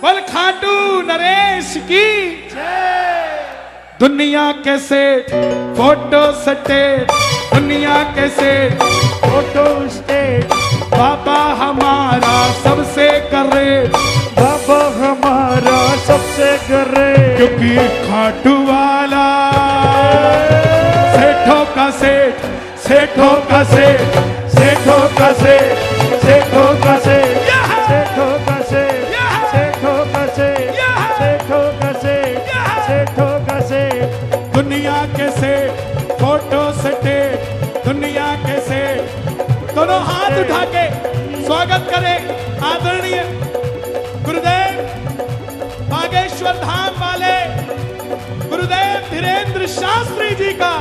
बोल खाटू नरेश की दुनिया के सेठ फोटो स्टेट, दुनिया के सेठ फोटो स्टेट, बाबा हमारा सबसे करे, बाबा हमारा सबसे करे, क्योंकि खाटू वाला सेठों का सेठ, सेठों का सेठ, सेठों का सेठ, सेठों का सेठ, सेठों का सेठ, सेठों का सेठ, सेठों का सेठ, सेठों का सेठ, दुनिया के सेठ फोटो स्टेट, दुनिया के सेठ। दोनों हाथ उठा के स्वागत करें आदरणीय गुरुदेव बागेश्वर धाम वाले गुरुदेव धीरेन्द्र शास्त्री जी का।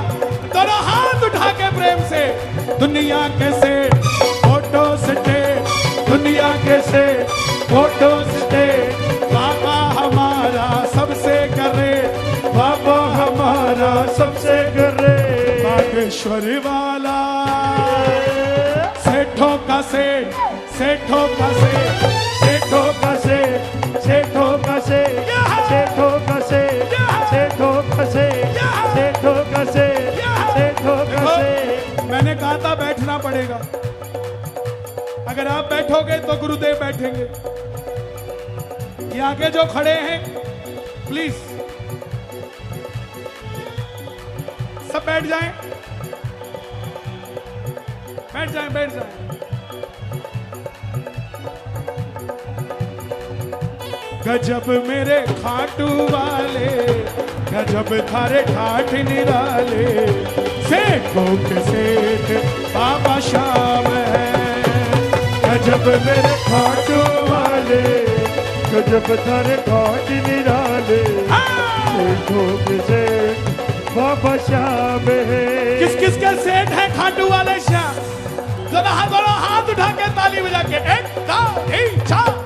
दोनों हाथ उठा के प्रेम से दुनिया के सेठ फोटो स्टेट, दुनिया के सेठ फोटो स्टेट, बाबा हमारा सबसे करे, बाबा हमारा सबसे करे, बागेश्वर वाला सेठों का सेठ, सेठों का सेठ, सेठों का सेठ, सेठों का सेठ, सेठों का सेठ, सेठों का सेठ, सेठों का सेठ, सेठों का सेठ। मैंने कहा था बैठना पड़ेगा, अगर आप बैठोगे तो गुरुदेव बैठेंगे। ये आगे जो खड़े हैं प्लीज सब बैठ जाएं, बैठ जाएं, बैठ जाएं। गजब मेरे खाटू वाले, गजब थारे ठाठ निराले, सेठों के सेठ बाबा श्याम है। गजब मेरे खाटू वाले, गजब थारे ठाठ निराले, सेठों के सेठ बाबा श्याम है। किस किस के सेठ है खाटू वाले श्याम? दोनों हाथ उठा के ताली बजा के 1 2 3 4।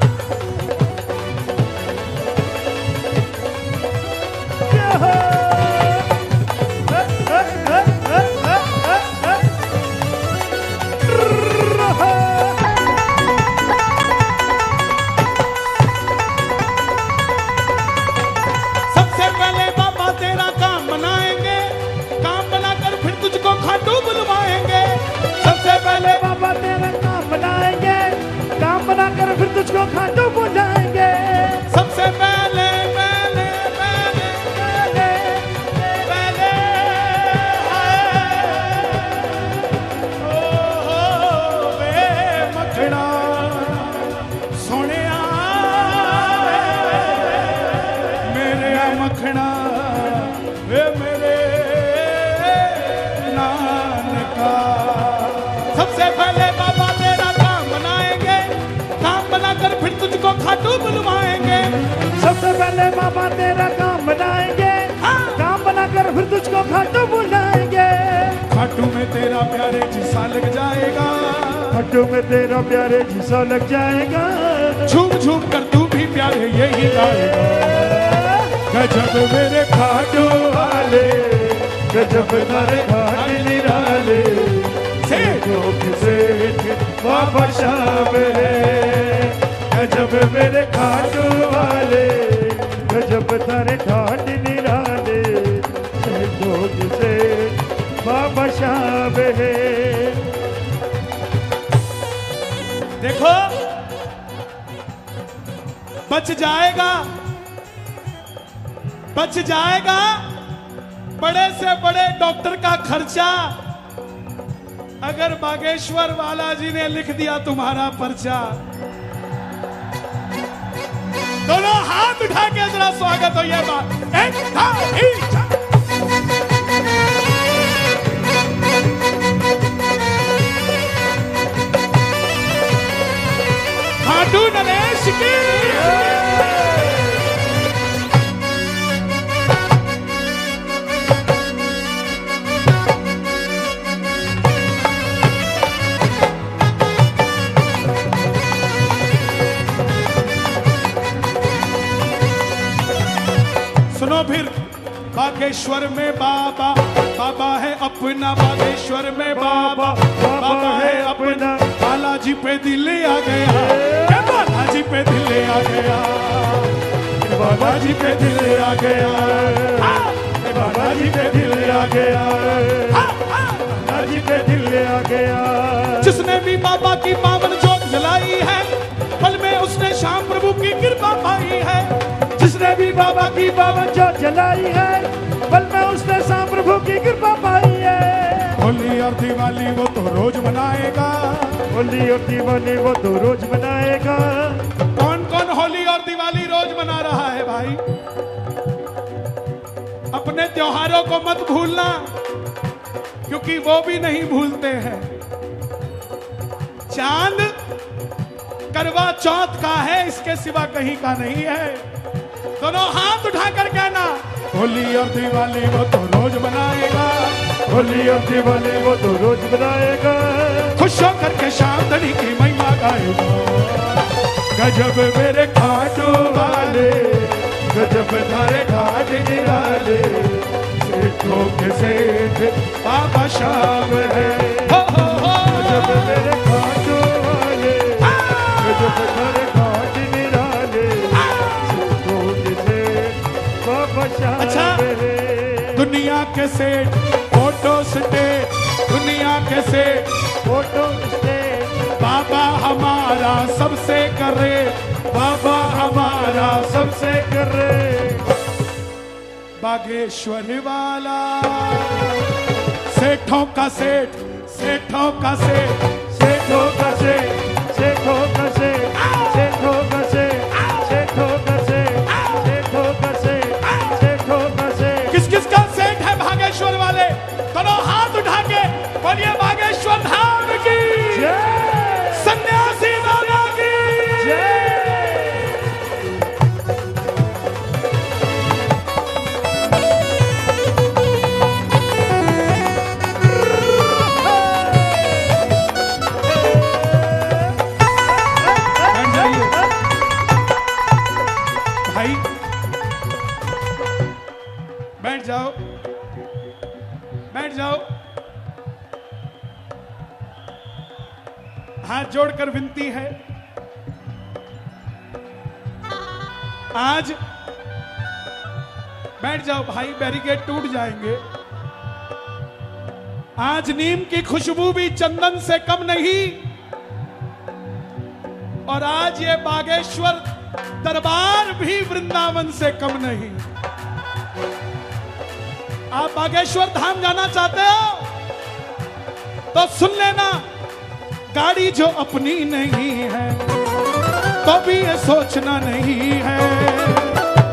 सबसे पहले बाबा तेरा काम बनाएंगे, काम बनाकर फिर तुझको खाटू बुलवाएंगे। सबसे पहले बाबा तेरा काम बनाएंगे, काम बनाकर फिर तुझको खाटू बुलाएंगे। सबसे पहले पहले पहले पहले पहले ओ वे मखड़ा सोनिया मेरे मखड़ा वे मेरे नानका। सबसे पहले बाबा तेरा काम बनाएंगे, काम बनाकर फिर तुझको खाटू बुलवाएंगे। सबसे पहले बाबा तेरा काम बनाएंगे, काम बनाकर फिर तुझको खाटू बुलाएंगे। खाटू में तेरा प्यारे जिसा लग जाएगा, खाटू में तेरा प्यारे जिसा लग जाएगा, झूम झूम कर तू भी प्यारे यही गाएगा। गजब मेरे खाटू वाले, गजब थारे ठाठ निराले, सेठों के सेठ बाबा श्याम है। गजब मेरे खाटू वाले, गजब थारे ठाठ निराले, सेठों के सेठ बाबा श्याम है। देखो बच जाएगा, बच जाएगा बड़े से बड़े डॉक्टर का खर्चा, अगर बागेश्वर वाला जी ने लिख दिया तुम्हारा पर्चा। दोनों हाथ उठा के जरा स्वागत हो ये बात 1 2 3 4। खाटू नरेश की सुनो फिर। बागेश्वर में बाबा, बाबा है अपना, बागेश्वर में बाबा, बाबा है अपना। बालाजी पे दिल आ गया, बालाजी पे दिल आ गया। बाबा जी पे दिल आ गया, बाबा जी पे दिल आ गया, बाबा जी पे दिल आ गया। जिसने भी बाबा की पावन ज्योत जलाई है, पल में उसने श्याम प्रभु की कृपा पाई है। जिसने भी बाबा की पावन ज्योत जलाई है, पल में उसने श्याम प्रभु की कृपा पाई है। होली और दिवाली वो तो रोज मनाएगा, होली और दिवाली वो तो रोज मनाएगा। कौन कौन होली और दिवाली रोज मना रहा है भाई? अपने त्योहारों को मत भूलना, क्योंकि वो भी नहीं भूलते हैं। चांद करवा चौथ का है, इसके सिवा कहीं का नहीं है। दोनों हाथ उठाकर कहना, होली और दिवाली वो तो रोज मनाएगा, होली और दिवाली वो तो रोज मनाएगा। खुश होकर के शाम धनी की महिमा गाएगा। गजब मेरे खाटू वाले, गजब थारे घाट निराले, सेठों के सेठ बाबा श्याम है। गजब मेरे खाटू वाले, गजब थारे घाट निराले, सेठों के सेठ बाबा श्याम है। दुनिया के सेठ फोटो स्टेट, दुनिया के सेठ फोटो स्टेट, बाबा हमारा सबसे करे, बाबा हमारा सबसे करे। बागेश्वर वाला सेठों का सेठ, सेठों का सेठ, सेठों का सेठ, सेठों का सेठ, सेठों का सेठ, सेठों का सेठ, सेठों का सेठ, सेठों का सेठ। किस किस का सेठ है बागेश्वर वाले? दोनों हाथ उठा के बोलिए बागेश्वर धाम की जय, सन्यासी बाबा की जय। भाई बैठ जाओ, बैठ जाओ। हाथ जोड़कर विनती है, आज बैठ जाओ भाई, बैरिकेड टूट जाएंगे। आज नीम की खुशबू भी चंदन से कम नहीं, और आज ये बागेश्वर दरबार भी वृंदावन से कम नहीं। आप बागेश्वर धाम जाना चाहते हो तो सुन लेना, गाड़ी जो अपनी नहीं है तो भी ये सोचना नहीं है।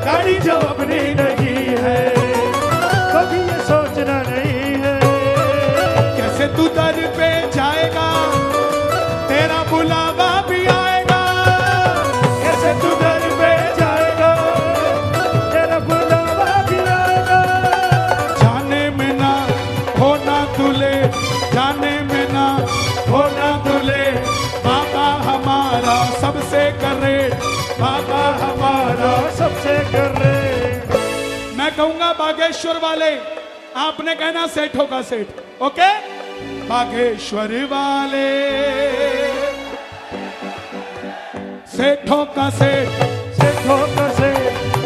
गाड़ी जो अपनी नहीं है तो भी ये सोचना नहीं है। कैसे तू दर पे जाएगा, तेरा बुलावा भी आएगा। कैसे तू दर पे जाएगा, तेरा बुलावा भी आएगा। जाने में ना होना तुले, जाने में ना होना तुले, बाबा हमारा सबसे करे, बाबा हमारा सबसे कर रहे। मैं कहूंगा बागेश्वर वाले, आपने कहना सेठों का सेठ। ओके, बागेश्वर वाले सेठों का सेठ, सेठों का सेठ,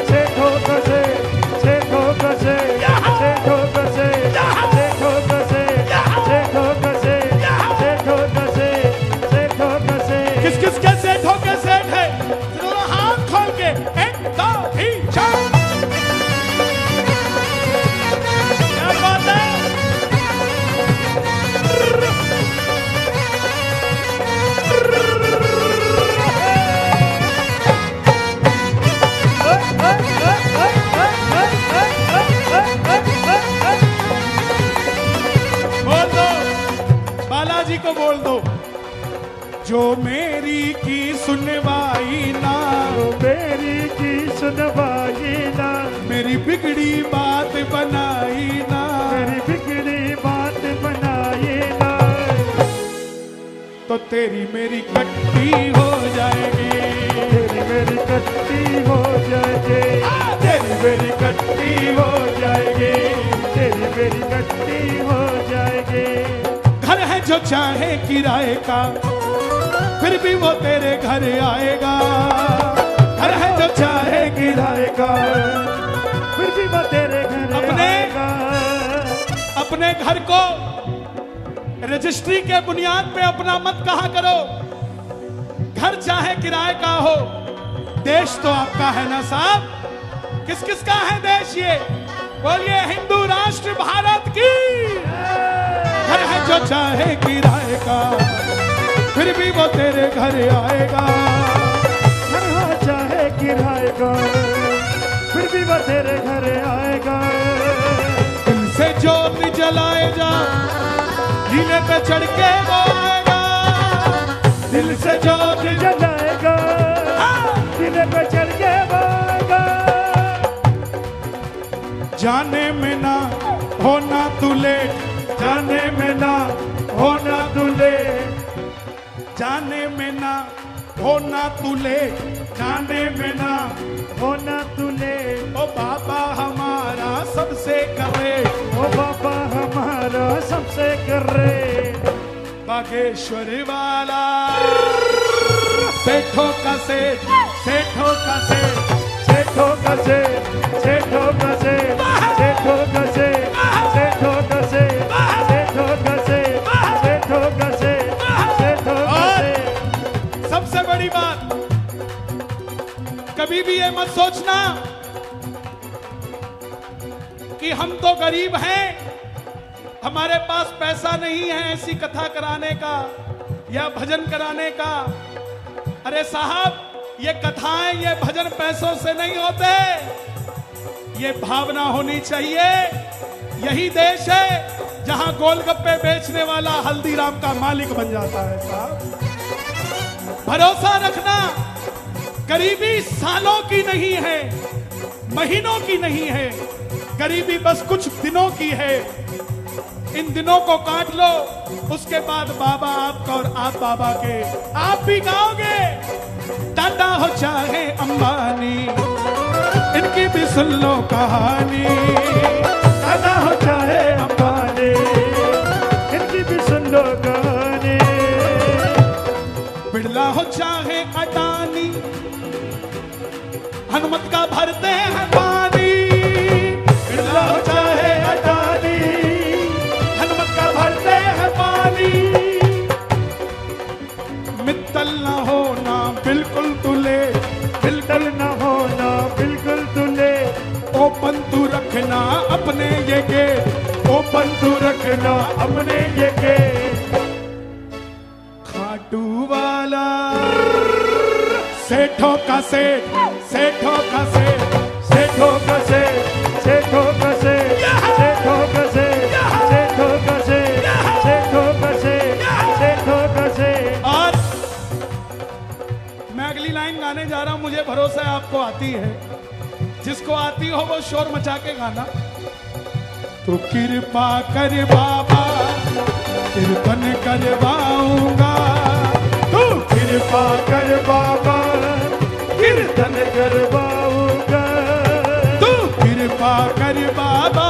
सेठों का सेठ, सेठों का सेठ, सेठों का सेठ, सेठों का सेठ, सेठों का सेठ, सेठों का सेठ, सेठों का सेठ। किस किस के सेठों के सेठ है? जरा हाथ खोल के 1 2 3 4। क्या बात है? बोल दो, बालाजी को बोल दो, जो मेरी की सुनवाई ना, मेरी की सुनवाई ना, मेरी बिगड़ी बात बनाई ना, मेरी बिगड़ी बात बनाई ना, तो तेरी मेरी कट्टी हो जाएगी। तेरी मेरी कट्टी हो जाएगी, तेरी मेरी कट्टी हो जाएगी। तेरी मेरी कट्टी हो जाएगी। घर है जो चाहे किराए का, फिर भी वो तेरे घर आएगा। घर है जो चाहे किराए गिराएगा, फिर भी वो तेरे घर आएगा। अपने घर को रजिस्ट्री के बुनियाद पे अपना मत कहा करो। घर चाहे किराए का हो, देश तो आपका है ना साहब। किस किस का है देश ये? बोलिए हिंदू राष्ट्र भारत की। घर है जो चाहे किराए का, फिर भी वो तेरे घर आएगा। घर हो चाहे किराए का, फिर भी वो तेरे घर आएगा। दिल से ज्योत जलाए जा, लीले पे चढ़ के वो आएगा। दिल से ज्योत जलाएगा, लीले पे चढ़ के वो आएगा। जाने में ना होना तू लेट, जाने में ना होना तू लेट, जाने में ना होना तू लेट, जाने में ना होना तू लेट। ओ बाबा हमारा सबसे करे, ओ बाबा हमारा सबसे करे। बागेश्वर वाला सेठों का सेठ, सेठों का सेठ, सेठों का सेठ, सेठों का सेठ, सेठों का सेठ, सेठों का सेठ, सेठों का सेठ, सेठों का सेठ, सेठों का सेठ। सबसे बड़ी बात, कभी भी ये मत सोचना कि हम तो गरीब हैं, हमारे पास पैसा नहीं है ऐसी कथा कराने का या भजन कराने का। अरे साहब, ये कथाएं, ये भजन पैसों से नहीं होते, ये भावना होनी चाहिए। यही देश है जहां गोलगप्पे बेचने वाला हल्दीराम का मालिक बन जाता है साहब। भरोसा रखना, गरीबी सालों की नहीं है, महीनों की नहीं है, गरीबी बस कुछ दिनों की है। इन दिनों को काट लो, उसके बाद बाबा आपका और आप बाबा के। आप भी गाओगे, टाटा हो चाहे अंबानी, इनकी भी सुन लो कहानी। टाटा हो चाहे अंबानी, इनकी भी सुन लो कहानी। बिड़ला हो चाहे अडानी, हनुमत का भरते हैं पानी। बिड़ला हो चाहे अडानी, हनुमत का भरते हैं पानी। मित्तल ना होना बिल्कुल तुले, बिल्कुल न होना बिल्कुल तुले। ओपन तू रखना अपने ये गेट, ओपन तू रखना अपने ये के। खाटू वाला सेठों का सेठ, सेठों का सेठ, सेठों का सेठ, सेठों का सेठ, सेठों का सेठ, सेठों का सेठ, सेठों का सेठ, सेठों का सेठ। और मैं अगली लाइन गाने जा रहा हूं, मुझे भरोसा है आपको आती है। जिसको आती हो वो शोर मचा के गाना। तो कृपा कर बाबा, कीर्तन करवाऊंगा। तू कृपा कर बाबा, कीर्तन करवाऊंगा। तू कृपा कर बाबा,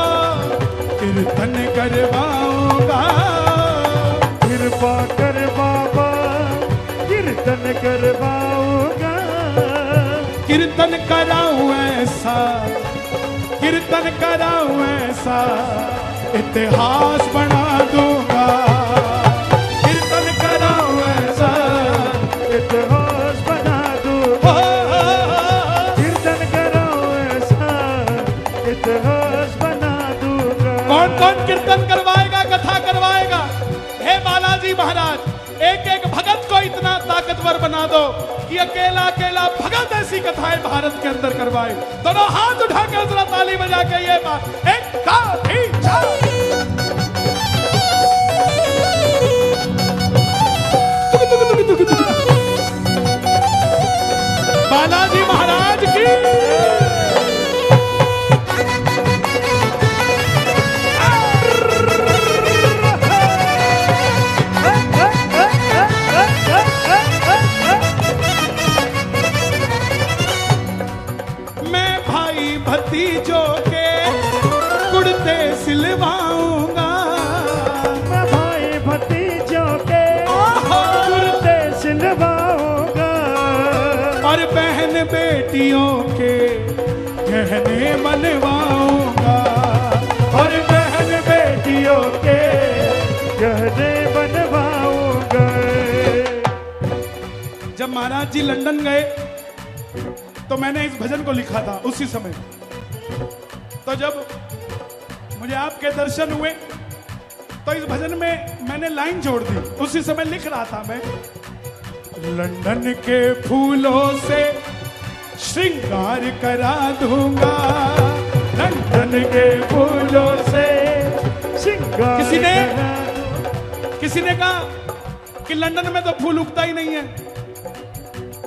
कीर्तन करवाऊंगा। कृपा कर बाबा, कीर्तन करवाऊंगा। कीर्तन कराऊं ऐसा, कीर्तन कराऊं ऐसा, इतिहास बना दूंगा। कीर्तन कराऊं ऐसा, इतिहास बना दूंगा। कीर्तन कराऊं ऐसा, इतिहास बना दूंगा। कौन कौन कीर्तन करवाएगा, कथा करवाएगा? हे बालाजी महाराज, एक एक भगत को इतना ताकतवर बना दो कि अकेला अकेला भगत ऐसी कथाएं भारत के अंदर करवाए। दोनों हाथ उठाकर जरा ताली बजा के ये बात एक बालाजी महाराज की। भतीजों के कुर्ते सिलवाऊंगा। मैं भाई भतीजों के कुर्ते सिलवाऊंगा। और बहन बेटियों के गहने बनवाऊंगा और बहन बेटियों के गहने बनवाऊंगा। जब महाराज जी लंदन गए तो मैंने इस भजन को लिखा था उसी समय। तो जब मुझे आपके दर्शन हुए तो इस भजन में मैंने लाइन जोड़ दी, उसी समय लिख रहा था मैं। लंदन के फूलों से श्रृंगार करा दूंगा, लंदन के फूलों से श्रृंगार। किसी ने कहा कि लंदन में तो फूल उगता ही नहीं है,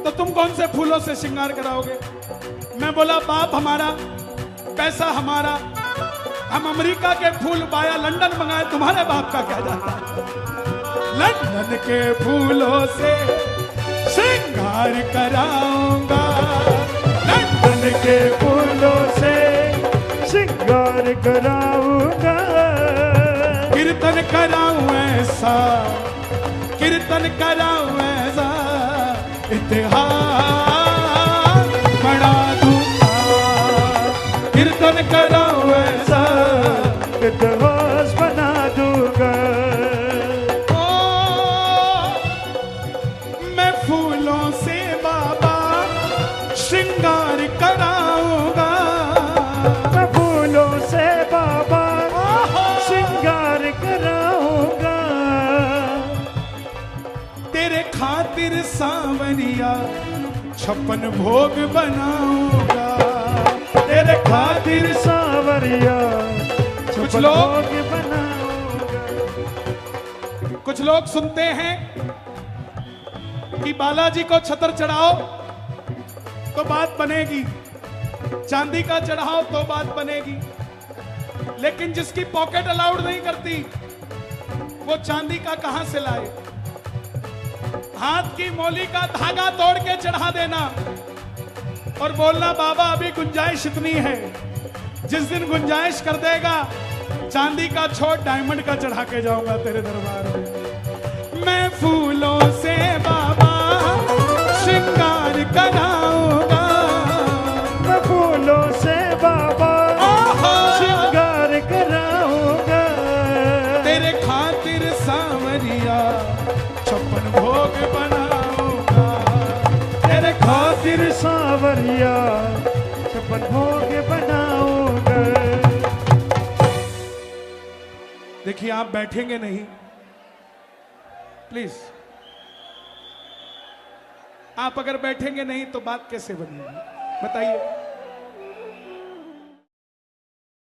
तो तुम कौन से फूलों से श्रृंगार कराओगे? मैं बोला बाप हमारा, पैसा हमारा, हम अमेरिका के फूल बाया लंदन मंगाए, तुम्हारे बाप का क्या जाता है? लंदन के फूलों से श्रृंगार कराऊंगा, लंदन के फूलों से श्रृंगार कराऊंगा। कीर्तन कराऊं ऐसा, कीर्तन कराऊं ऐसा, इतिहास बना दूंगा, कीर्तन कराऊं ऐसा, इतिहास बना दूंगा। मैं फूलों से बाबा श्रृंगार कराऊंगा, मैं फूलों से बाबा श्रृंगार कराऊंगा। तेरे खातिर सांवरिया 56 भोग बनाऊंगा, तेरे खातिर सांवरिया कुछ लोग बनाऊंगा। कुछ लोग सुनते हैं कि बालाजी को छतर चढ़ाओ तो बात बनेगी, चांदी का चढ़ाओ तो बात बनेगी, लेकिन जिसकी पॉकेट अलाउड नहीं करती वो चांदी का कहां से लाए? हाथ की मौली का धागा तोड़ के चढ़ा देना और बोलना बाबा अभी गुंजाइश इतनी है। जिस दिन गुंजाइश कर देगा चांदी का छोड़ डायमंड का चढ़ा के जाऊंगा तेरे दरबार में। मैं फूलों से बाबा श्रृंगार कराऊंगा, मैं फूलों से बाबा श्रृंगार कराऊंगा। तेरे खातिर सांवरिया 56 भोग बनाऊंगा, तेरे खातिर सांवरिया 56 भोग बनाऊंगा। देखिए आप बैठेंगे नहीं प्लीज, आप अगर बैठेंगे नहीं तो बात कैसे बनेगी बताइए?